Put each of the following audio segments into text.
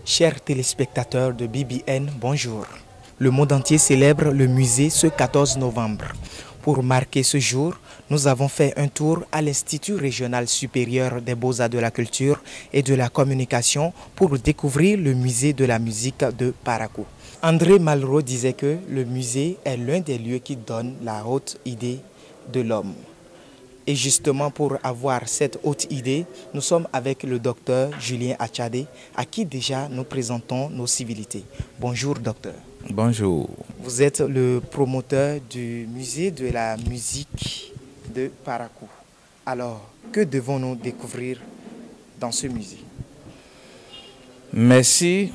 Chers téléspectateurs de BBN, bonjour. Le monde entier célèbre le musée ce 14 novembre. Pour marquer ce jour, nous avons fait un tour à l'Institut régional supérieur des beaux-arts de la culture et de la communication pour découvrir le musée de la musique de Parakou. André Malraux disait que le musée est l'un des lieux qui donne la haute idée de l'homme. Et justement, pour avoir cette haute idée, nous sommes avec le docteur Julien Achadé, à qui déjà nous présentons nos civilités. Bonjour docteur. Bonjour. Vous êtes le promoteur du musée de la musique de Parakou. Alors, que devons-nous découvrir dans ce musée? Merci.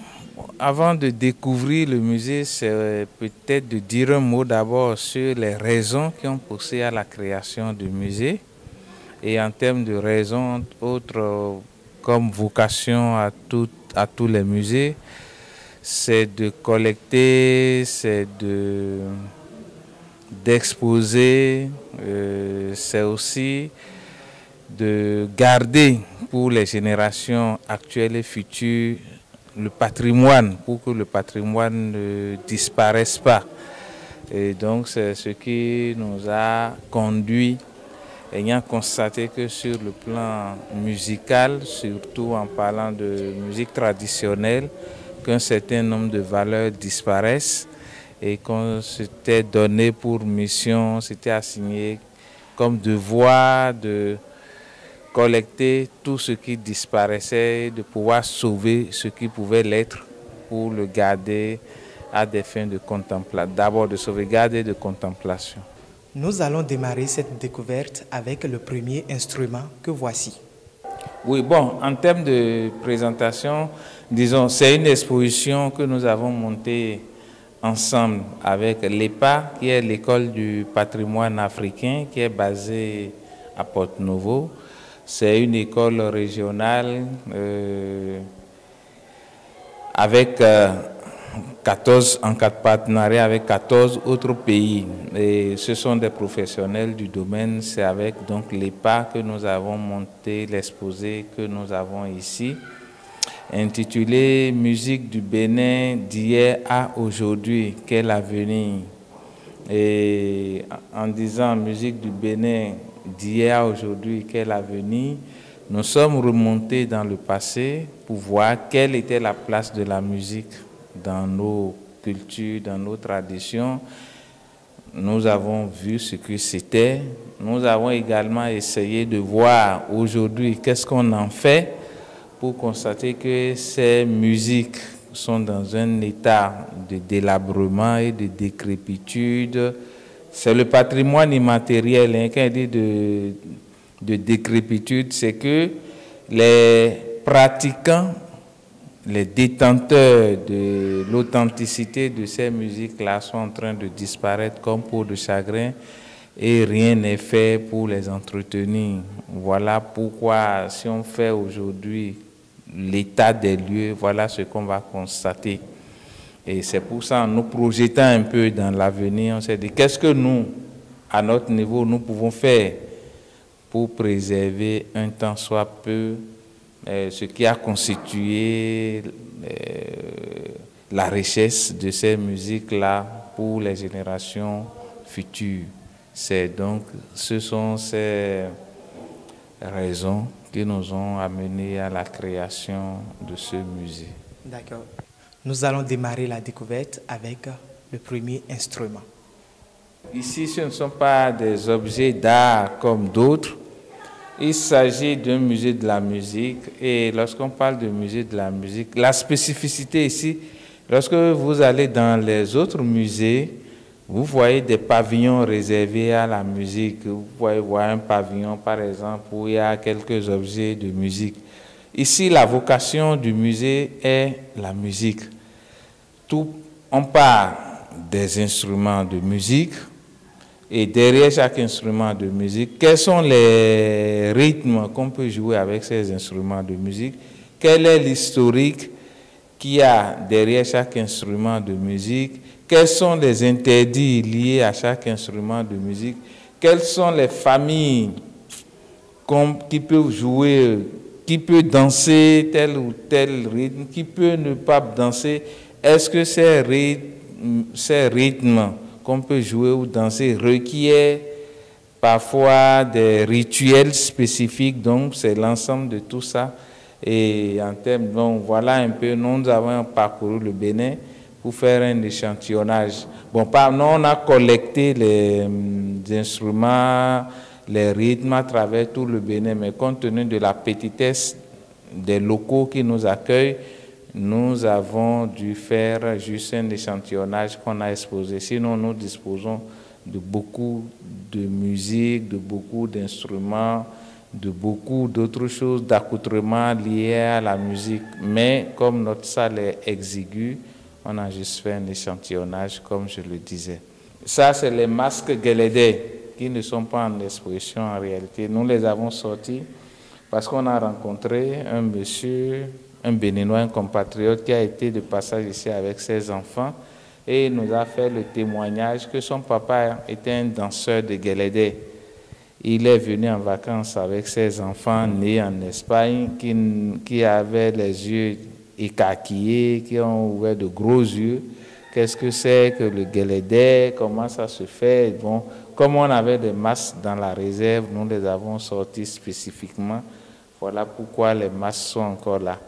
Avant de découvrir le musée, c'est peut-être de dire un mot d'abord sur les raisons qui ont poussé à la création du musée. Et en termes de raisons, autres comme vocation à tous les musées, c'est de collecter, c'est d'exposer, c'est aussi de garder pour les générations actuelles et futures le patrimoine, pour que le patrimoine ne disparaisse pas. Et donc c'est ce qui nous a conduit, ayant constaté que sur le plan musical, surtout en parlant de musique traditionnelle, qu'un certain nombre de valeurs disparaissent et qu'on s'était donné pour mission, s'était assigné comme devoir de collecter tout ce qui disparaissait, de pouvoir sauver ce qui pouvait l'être pour le garder à des fins de contemplation, d'abord de sauvegarde et de contemplation. Nous allons démarrer cette découverte avec le premier instrument que voici. Oui, bon, en termes de présentation, disons, c'est une exposition que nous avons montée ensemble avec l'EPA, qui est l'école du patrimoine africain, qui est basée à Porto-Novo. C'est une école régionale avec en partenariat avec 14 autres pays. Et ce sont des professionnels du domaine. C'est avec donc l'EPA que nous avons monté l'exposé que nous avons ici, intitulé Musique du Bénin d'hier à aujourd'hui, quel avenir? Et en disant Musique du Bénin d'hier à aujourd'hui, quel avenir, nous sommes remontés dans le passé pour voir quelle était la place de la musique dans nos cultures, dans nos traditions. Nous avons vu ce que c'était. Nous avons également essayé de voir aujourd'hui qu'est-ce qu'on en fait pour constater que ces musiques sont dans un état de délabrement et de décrépitude. C'est le patrimoine immatériel, hein, quand on dit de décrépitude, c'est que les pratiquants, les détenteurs de l'authenticité de ces musiques-là sont en train de disparaître comme peau de chagrin et rien n'est fait pour les entretenir. Voilà pourquoi, si on fait aujourd'hui l'état des lieux, voilà ce qu'on va constater. Et c'est pour ça, en nous projetant un peu dans l'avenir, on s'est dit, qu'est-ce que nous, à notre niveau, nous pouvons faire pour préserver un tant soit peu ce qui a constitué la richesse de ces musiques-là pour les générations futures. Ce sont ces raisons qui nous ont amenés à la création de ce musée. D'accord. Nous allons démarrer la découverte avec le premier instrument. Ici, ce ne sont pas des objets d'art comme d'autres. Il s'agit d'un musée de la musique. Et lorsqu'on parle de musée de la musique, la spécificité ici, lorsque vous allez dans les autres musées, vous voyez des pavillons réservés à la musique. Vous pouvez voir un pavillon, par exemple, où il y a quelques objets de musique. Ici, la vocation du musée est la musique. On parle des instruments de musique et derrière chaque instrument de musique, quels sont les rythmes qu'on peut jouer avec ces instruments de musique? Quel est l'historique qu'il y a derrière chaque instrument de musique? Quels sont les interdits liés à chaque instrument de musique? Quelles sont les familles qui peuvent jouer qui peut danser tel ou tel rythme, qui peut ne pas danser. Est-ce que ces rythmes qu'on peut jouer ou danser requièrent parfois des rituels spécifiques? Donc c'est l'ensemble de tout ça. Et en termes, donc voilà un peu, nous avons parcouru le Bénin pour faire un échantillonnage. Bon, nous on a collecté les instruments, les rythmes à travers tout le Bénin, mais compte tenu de la petitesse des locaux qui nous accueillent, nous avons dû faire juste un échantillonnage qu'on a exposé. Sinon, nous disposons de beaucoup de musique, de beaucoup d'instruments, de beaucoup d'autres choses, d'accoutrements liés à la musique. Mais comme notre salle est exiguë, on a juste fait un échantillonnage, comme je le disais. Ça, c'est les masques Guélédé, qui ne sont pas en exposition en réalité. Nous les avons sortis parce qu'on a rencontré un monsieur, un Béninois, un compatriote qui a été de passage ici avec ses enfants et il nous a fait le témoignage que son papa était un danseur de Guélédé. Il est venu en vacances avec ses enfants nés en Espagne qui avaient les yeux écarquillés, qui ont ouvert de gros yeux. Qu'est-ce que c'est que le Guélédé? Comment ça se fait? Bon, comme on avait des masques dans la réserve, nous les avons sortis spécifiquement. Voilà pourquoi les masques sont encore là.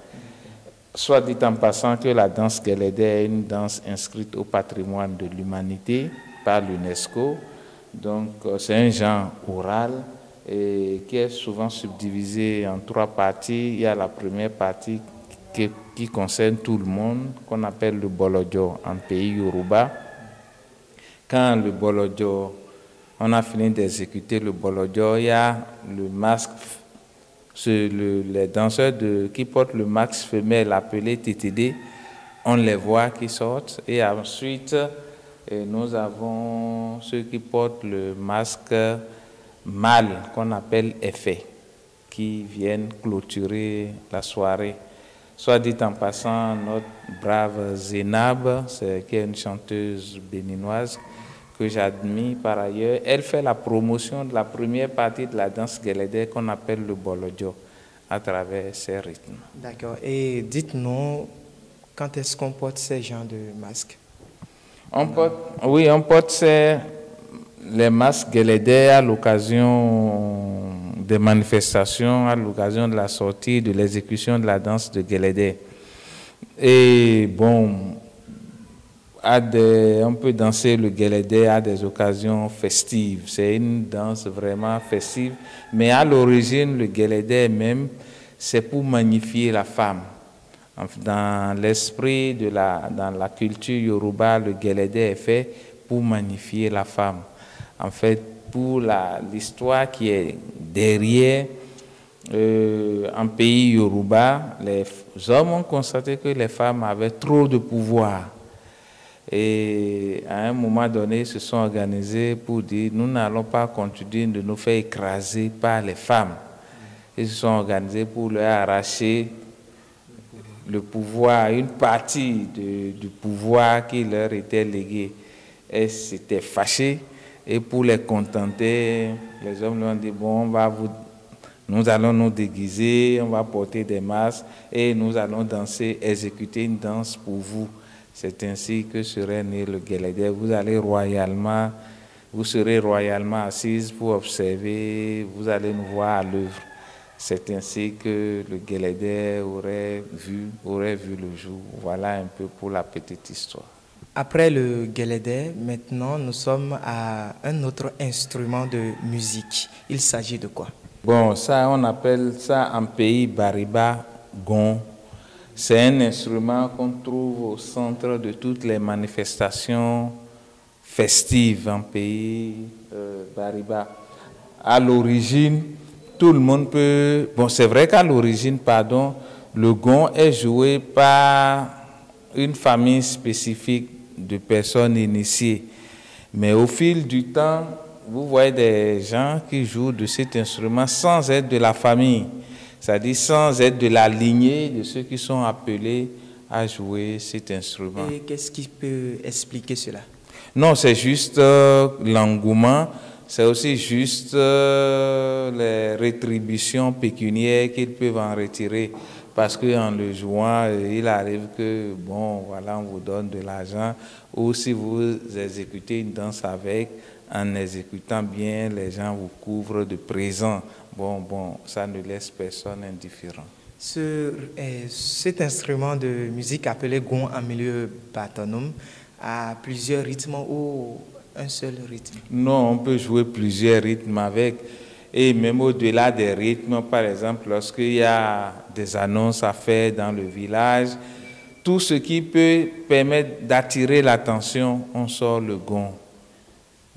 Soit dit en passant que la danse Guélédé est une danse inscrite au patrimoine de l'humanité par l'UNESCO. Donc c'est un genre oral et qui est souvent subdivisé en 3 parties. Il y a la première partie qui concerne tout le monde, qu'on appelle le Bolodjo en pays Yoruba. Quand le Bolodjo, on a fini d'exécuter le Bolodjo, il y a le masque, les danseurs qui portent le masque femelle appelé TTD, on les voit qui sortent. Et ensuite, nous avons ceux qui portent le masque mâle, qu'on appelle effet, qui viennent clôturer la soirée. Soit dit en passant, notre brave Zénab, qui est une chanteuse béninoise que j'admire par ailleurs, elle fait la promotion de la première partie de la danse Guélédé qu'on appelle le Bolodjo à travers ses rythmes. D'accord. Et dites-nous, quand est-ce qu'on porte ces genres de masques? On porte les masques Guélédé à l'occasion des manifestations, à l'occasion de la sortie, de l'exécution de la danse de Guélédé. Et bon, on peut danser le Guélédé à des occasions festives. C'est une danse vraiment festive. Mais à l'origine, le Guélédé même, c'est pour magnifier la femme. Dans l'esprit dans la culture yoruba, le Guélédé est fait pour magnifier la femme. En fait, pour l'histoire qui est derrière, en pays yoruba, les hommes ont constaté que les femmes avaient trop de pouvoir. Et à un moment donné, ils se sont organisés pour dire, nous n'allons pas continuer de nous faire écraser par les femmes. Ils se sont organisés pour leur arracher le pouvoir, une partie du pouvoir qui leur était légué. Elles s'étaient fâchées et pour les contenter, les hommes leur ont dit, bon, nous allons nous déguiser, on va porter des masques et nous allons danser, exécuter une danse pour vous. C'est ainsi que serait né le Guélédé. Vous serez royalement assises pour observer, vous allez nous voir à l'œuvre. C'est ainsi que le Guélédé aurait vu le jour. Voilà un peu pour la petite histoire. Après le Guélédé, maintenant nous sommes à un autre instrument de musique. Il s'agit de quoi? Bon, ça on appelle ça en pays Bariba, gong. C'est un instrument qu'on trouve au centre de toutes les manifestations festives en pays Bariba. À l'origine, tout le monde peut... Bon, c'est vrai qu'à l'origine, le gong est joué par une famille spécifique de personnes initiées. Mais au fil du temps, vous voyez des gens qui jouent de cet instrument sans être de la famille. C'est-à-dire sans être de la lignée de ceux qui sont appelés à jouer cet instrument. Et qu'est-ce qui peut expliquer cela? Non, c'est juste l'engouement. c'est aussi juste les rétributions pécuniaires qu'ils peuvent en retirer. Parce qu'en le jouant, il arrive que, bon, voilà, on vous donne de l'argent. Ou si vous exécutez une danse avec, en exécutant bien, les gens vous couvrent de présents. Bon, ça ne laisse personne indifférent. Cet instrument de musique appelé gong en milieu bâtonum a plusieurs rythmes ou un seul rythme? Non, on peut jouer plusieurs rythmes avec. Et même au-delà des rythmes, par exemple, lorsqu'il y a des annonces à faire dans le village, tout ce qui peut permettre d'attirer l'attention, on sort le gong.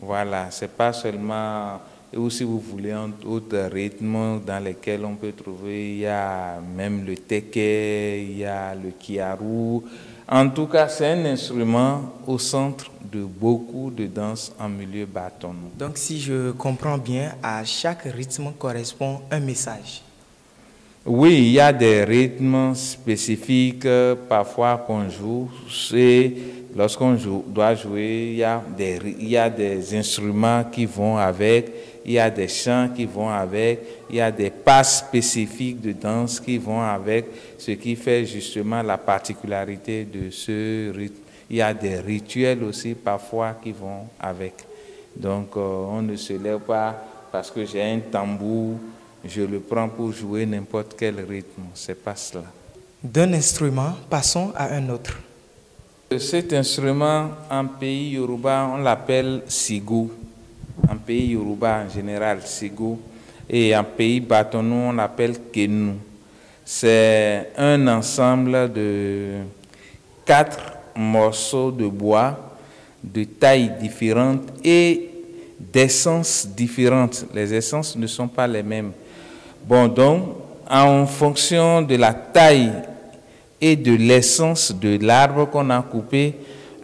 Voilà, c'est pas seulement, ou si vous voulez un autre rythme dans lequel on peut trouver, il y a même le teke, il y a le kiaru. En tout cas, c'est un instrument au centre de beaucoup de danses en milieu bâton. Donc, si je comprends bien, à chaque rythme correspond un message. Oui, il y a des rythmes spécifiques parfois qu'on joue. Lorsqu'on doit jouer, il y a des instruments qui vont avec, il y a des chants qui vont avec, il y a des pas spécifiques de danse qui vont avec, ce qui fait justement la particularité de ce rythme. Il y a des rituels aussi parfois qui vont avec. Donc on ne se lève pas parce que j'ai un tambour, je le prends pour jouer n'importe quel rythme. C'est pas cela. D'un instrument, passons à un autre. Cet instrument, en pays Yoruba, on l'appelle Sigu. En pays Yoruba, en général, Sigu. Et en pays Batonou, on l'appelle Kenu. C'est un ensemble de 4 morceaux de bois de tailles différentes et d'essences différentes. Les essences ne sont pas les mêmes. Bon, donc, en fonction de la taille et de l'essence de l'arbre qu'on a coupé,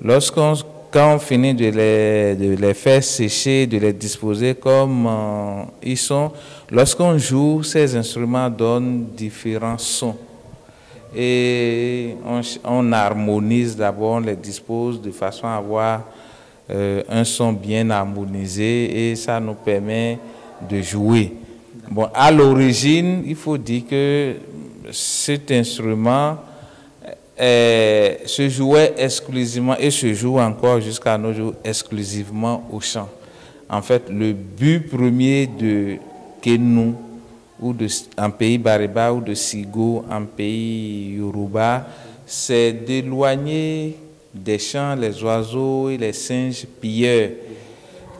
quand on finit de les faire sécher, de les disposer comme ils sont, lorsqu'on joue, ces instruments donnent différents sons. Et on harmonise d'abord, on les dispose de façon à avoir un son bien harmonisé et ça nous permet de jouer. Bon, à l'origine, il faut dire que cet instrument se jouait exclusivement et se joue encore jusqu'à nos jours exclusivement au chant. En fait, le but premier de Kenu ou en pays Bariba ou de Sigo en pays Yoruba, c'est d'éloigner des champs les oiseaux et les singes pilleurs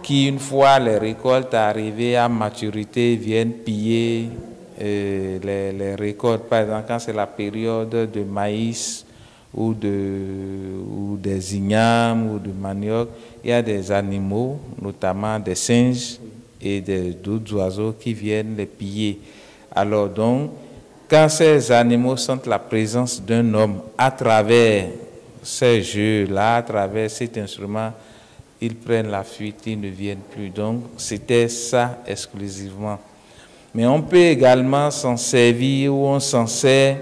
qui, une fois les récoltes arrivées à maturité, viennent piller les récoltes. Par exemple, quand c'est la période de maïs ou des ignames ou de manioc, il y a des animaux, notamment des singes et d'autres oiseaux qui viennent les piller. Alors donc, quand ces animaux sentent la présence d'un homme à travers ces jeux-là, à travers cet instrument, ils prennent la fuite, ils ne viennent plus. Donc, c'était ça exclusivement. Mais on peut également s'en servir ou on s'en sert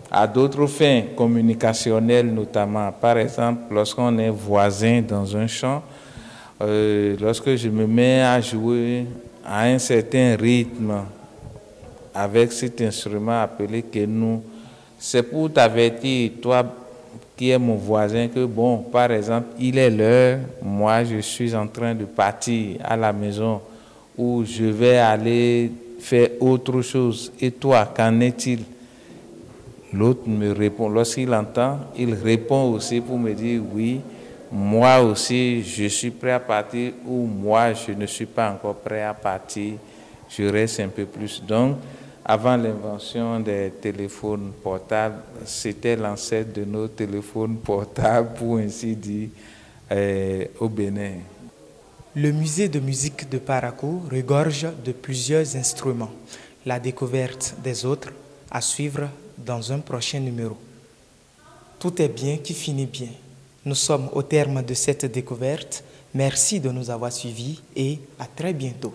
à d'autres fins communicationnelles notamment. Par exemple, lorsqu'on est voisin dans un champ, lorsque je me mets à jouer à un certain rythme avec cet instrument appelé Kenu, c'est pour t'avertir, toi qui est mon voisin, que bon, par exemple, il est l'heure, moi je suis en train de partir à la maison ou je vais aller faire autre chose. Et toi, qu'en est-il? L'autre me répond, lorsqu'il entend, il répond aussi pour me dire oui, moi aussi je suis prêt à partir ou moi je ne suis pas encore prêt à partir, je reste un peu plus. Donc, avant l'invention des téléphones portables, c'était l'ancêtre de nos téléphones portables, pour ainsi dire, au Bénin. Le musée de musique de Parakou regorge de plusieurs instruments. La découverte des autres à suivre dans un prochain numéro. Tout est bien qui finit bien. Nous sommes au terme de cette découverte. Merci de nous avoir suivis et à très bientôt.